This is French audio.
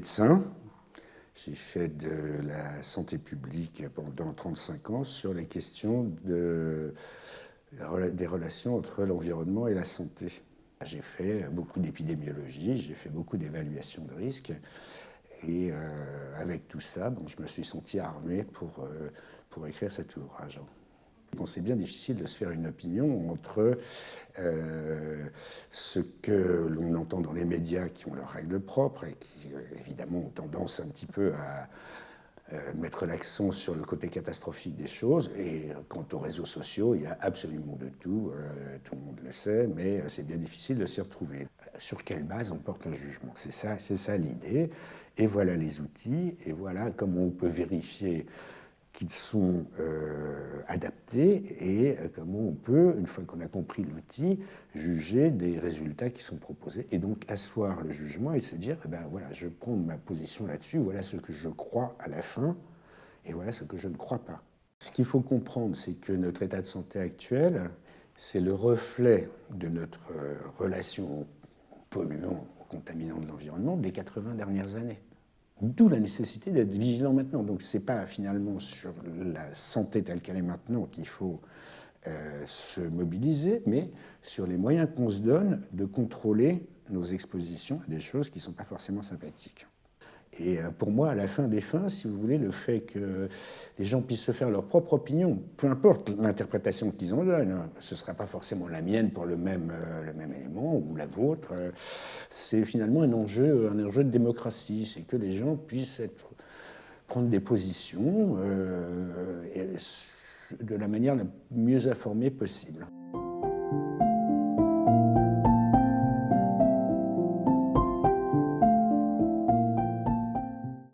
médecin. J'ai fait de la santé publique pendant 35 ans sur les questions des relations entre l'environnement et la santé. J'ai fait beaucoup d'épidémiologie, j'ai fait beaucoup d'évaluation de risques. Et avec tout ça, bon, je me suis senti armé pour écrire cet ouvrage. Bon, c'est bien difficile de se faire une opinion entre ce que l'on entend dans les médias qui ont leurs règles propres et qui, évidemment, ont tendance un petit peu à mettre l'accent sur le côté catastrophique des choses. Et quant aux réseaux sociaux, il y a absolument de tout. Tout le monde le sait, mais c'est bien difficile de s'y retrouver. Sur quelle base on porte un jugement? C'est ça l'idée. Et voilà les outils, et voilà comment on peut vérifier qu'ils sont adaptés et comment on peut, une fois qu'on a compris l'outil, juger des résultats qui sont proposés et donc asseoir le jugement et se dire, eh ben voilà, je prends ma position là-dessus, voilà ce que je crois à la fin et voilà ce que je ne crois pas. Ce qu'il faut comprendre, c'est que notre état de santé actuel, c'est le reflet de notre relation aux polluants, aux contaminants de l'environnement des 80 dernières années. D'où la nécessité d'être vigilant maintenant. Donc ce n'est pas finalement sur la santé telle qu'elle est maintenant qu'il faut se mobiliser, mais sur les moyens qu'on se donne de contrôler nos expositions à des choses qui ne sont pas forcément sympathiques. Et pour moi, à la fin des fins, si vous voulez, le fait que les gens puissent se faire leur propre opinion, peu importe l'interprétation qu'ils en donnent, hein, ce ne sera pas forcément la mienne pour le même élément ou la vôtre, c'est finalement un enjeu de démocratie, c'est que les gens puissent prendre des positions de la manière la mieux informée possible.